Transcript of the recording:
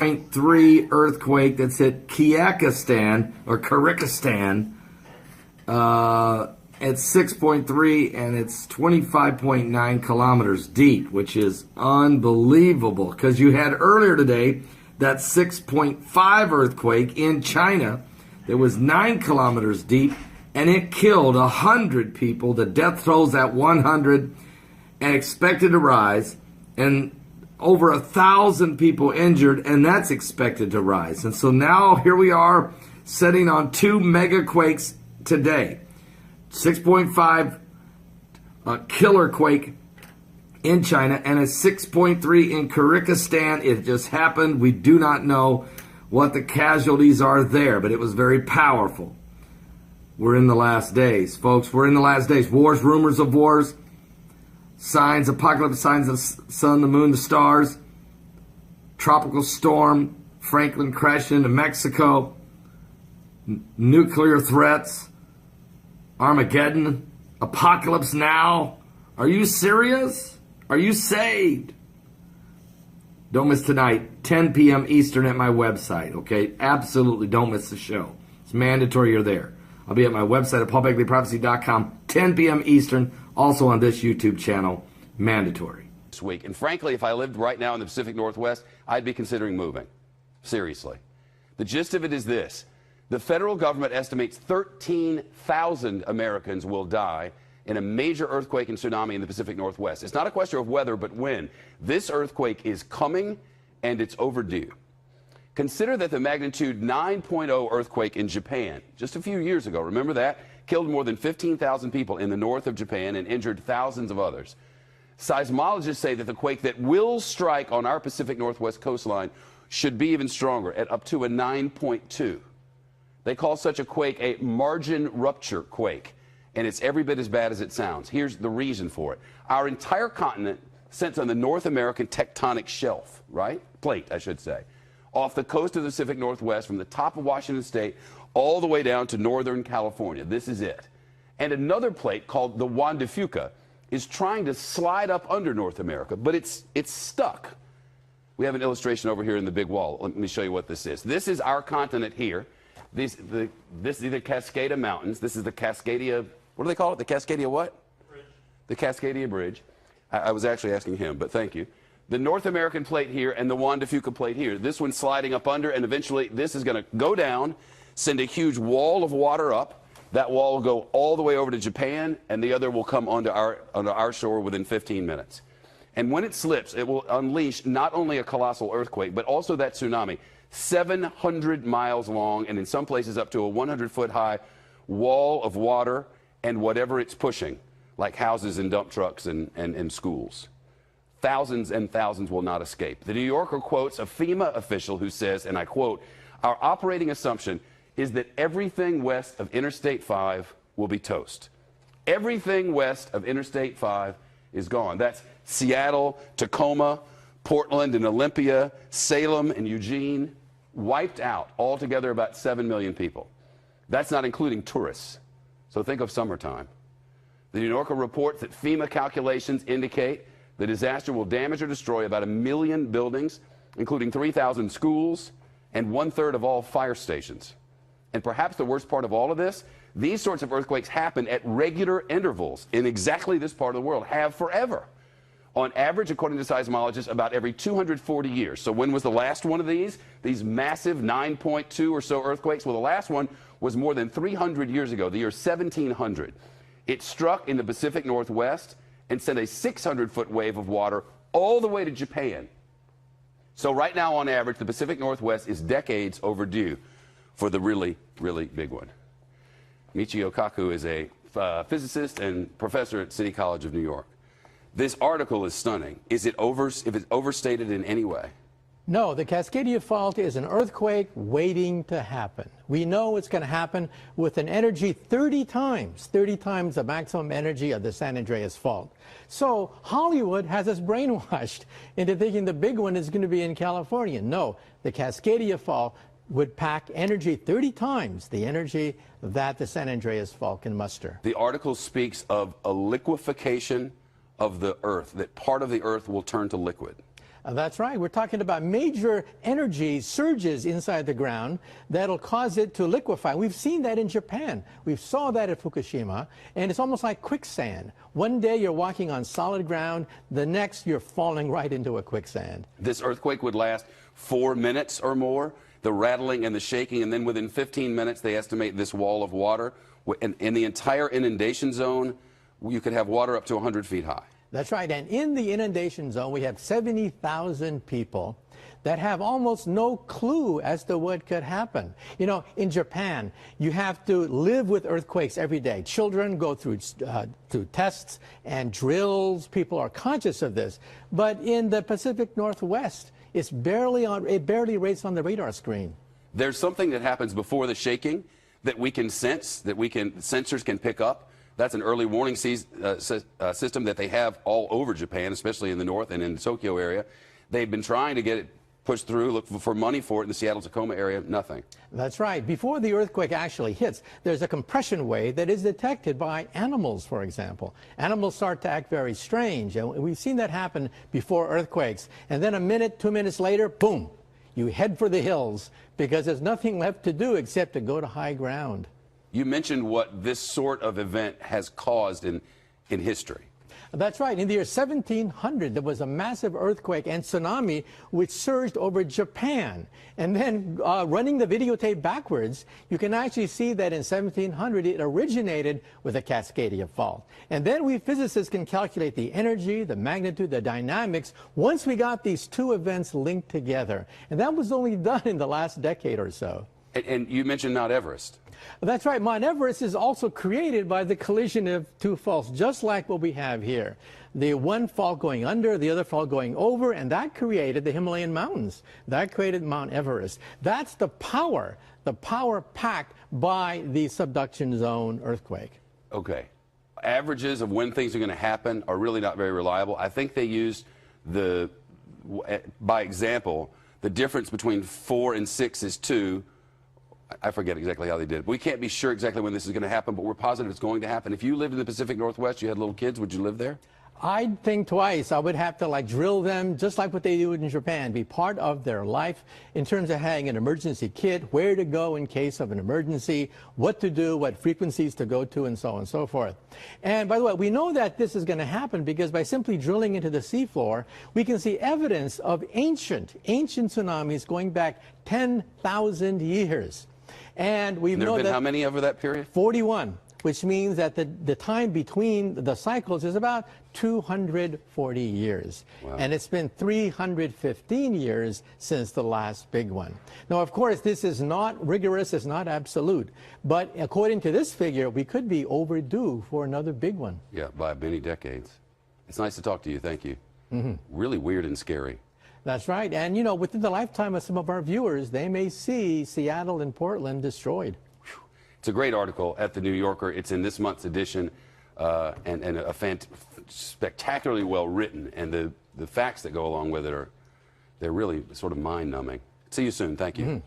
6.3 earthquake that's hit Kazakhstan or Kazakhstan. It's 6.3 and it's 25.9 kilometers deep, which is unbelievable because you had earlier today that 6.5 earthquake in China that was 9 kilometers deep and it killed 100 people. The death toll's at 100 and expected to rise, and over 1,000 people injured, and that's expected to rise. And so now here we are sitting on 2 mega quakes today. 6.5 killer quake in China and a 6.3 in Kazakhstan. It just happened. We do not know what the casualties are there, but it was very powerful. We're in the last days, folks. We're in the last days. Wars, rumors of wars, signs, apocalypse, signs of sun, the moon, the stars, tropical storm, Franklin crashing into Mexico, nuclear threats, Armageddon, apocalypse now. Are you serious? Are you saved? Don't miss tonight, 10 p.m. Eastern at my website, okay? Absolutely don't miss the show. It's mandatory you're there. I'll be at my website at paulbegleyprophecy.com, 10 p.m. Eastern, also on this YouTube channel, mandatory. This week. And frankly, if I lived right now in the Pacific Northwest, I'd be considering moving. Seriously. The gist of it is this. The federal government estimates 13,000 Americans will die in a major earthquake and tsunami in the Pacific Northwest. It's not a question of whether, but when. This earthquake is coming, and it's overdue. Consider that the magnitude 9.0 earthquake in Japan just a few years ago, remember that? Killed more than 15,000 people in the north of Japan and injured thousands of others. Seismologists say that the quake that will strike on our Pacific Northwest coastline should be even stronger, at up to a 9.2. They call such a quake a margin rupture quake, and it's every bit as bad as it sounds. Here's the reason for it. Our entire continent sits on the North American tectonic shelf, right? Plate, I should say. Off the coast of the Pacific Northwest, from the top of Washington State all the way down to northern California. This is it. And another plate called the Juan de Fuca is trying to slide up under North America, but it's stuck. We have an illustration over here in the big wall. Let me show you what this is. This is our continent here. This is the Cascada Mountains. This is the Cascadia, what do they call it? The Cascadia what? Bridge. The Cascadia Bridge. I was actually asking him, but thank you. The North American plate here and the Juan de Fuca plate here. This one's sliding up under, and eventually this is going to go down, send a huge wall of water up. That wall will go all the way over to Japan, and the other will come onto our shore within 15 minutes. And when it slips, it will unleash not only a colossal earthquake, but also that tsunami, 700 miles long, and in some places up to a 100-foot high wall of water and whatever it's pushing, like houses and dump trucks and schools. Thousands and thousands will not escape. The New Yorker quotes a FEMA official who says, and I quote, "Our operating assumption is that everything west of Interstate 5 will be toast." Everything west of Interstate 5 is gone. That's Seattle, Tacoma, Portland and Olympia, Salem and Eugene, wiped out. Altogether about 7 million people. That's not including tourists. So think of summertime. The New Yorker reports that FEMA calculations indicate the disaster will damage or destroy about 1 million buildings, including 3,000 schools and 1/3 of all fire stations. And perhaps the worst part of all of this, these sorts of earthquakes happen at regular intervals in exactly this part of the world, have forever. On average, according to seismologists, about every 240 years. So when was the last one of these massive 9.2 or so earthquakes? Well, the last one was more than 300 years ago, the year 1700. It struck in the Pacific Northwest and sent a 600-foot wave of water all the way to Japan. So right now, on average, the Pacific Northwest is decades overdue for the really, really big one. Michio Kaku is a physicist and professor at City College of New York. This article is stunning. Is it overstated in any way? No, the Cascadia Fault is an earthquake waiting to happen. We know it's going to happen with an energy 30 times the maximum energy of the San Andreas Fault. So Hollywood has us brainwashed into thinking the big one is going to be in California. No, the Cascadia Fault would pack energy 30 times the energy that the San Andreas Fault can muster. The article speaks of a liquefaction of the Earth, that part of the Earth will turn to liquid. That's right. We're talking about major energy surges inside the ground that'll cause it to liquefy. We've seen that in Japan. We saw that at Fukushima, and it's almost like quicksand. One day you're walking on solid ground, the next you're falling right into a quicksand. This earthquake would last 4 minutes or more, the rattling and the shaking, and then within 15 minutes they estimate this wall of water. In the entire inundation zone, you could have water up to 100 feet high. That's right. And in the inundation zone, we have 70,000 people that have almost no clue as to what could happen. You know, in Japan, you have to live with earthquakes every day. Children go through tests and drills. People are conscious of this. But in the Pacific Northwest, it barely rates on the radar screen. There's something that happens before the shaking that we can sense, sensors can pick up. That's an early warning system that they have all over Japan, especially in the north and in the Tokyo area. They've been trying to get it pushed through, look for money for it in the Seattle-Tacoma area, nothing. That's right. Before the earthquake actually hits, there's a compression wave that is detected by animals, for example. Animals start to act very strange, and we've seen that happen before earthquakes. And then a minute, 2 minutes later, boom, you head for the hills because there's nothing left to do except to go to high ground. You mentioned what this sort of event has caused in history. That's right. In the year 1700, there was a massive earthquake and tsunami which surged over Japan. And then running the videotape backwards, you can actually see that in 1700, it originated with a Cascadia fault. And then we physicists can calculate the energy, the magnitude, the dynamics once we got these two events linked together. And that was only done in the last decade or so. And you mentioned Mount Everest. That's right. Mount Everest is also created by the collision of two faults, just like what we have here. The one fault going under, the other fault going over, and that created the Himalayan mountains. That created Mount Everest. That's the power packed by the subduction zone earthquake. Okay. Averages of when things are going to happen are really not very reliable. I think they used by example, the difference between 4 and 6 is 2. I forget exactly how they did it. We can't be sure exactly when this is going to happen, but we're positive it's going to happen. If you lived in the Pacific Northwest, you had little kids, would you live there? I'd think twice. I would have to drill them just like what they do in Japan, be part of their life in terms of having an emergency kit, where to go in case of an emergency, what to do, what frequencies to go to, and so on and so forth. And by the way, we know that this is going to happen because by simply drilling into the seafloor, we can see evidence of ancient tsunamis going back 10,000 years. And we know that... There have been how many over that period? 41, which means that the time between the cycles is about 240 years. Wow. And it's been 315 years since the last big one. Now, of course, this is not rigorous, it's not absolute. But according to this figure, we could be overdue for another big one. Yeah, by many decades. It's nice to talk to you. Thank you. Really weird and scary. That's right. And, you know, within the lifetime of some of our viewers, they may see Seattle and Portland destroyed. It's a great article at the New Yorker. It's in this month's edition, and spectacularly well written. And the facts that go along with it they're really sort of mind-numbing. See you soon. Thank you.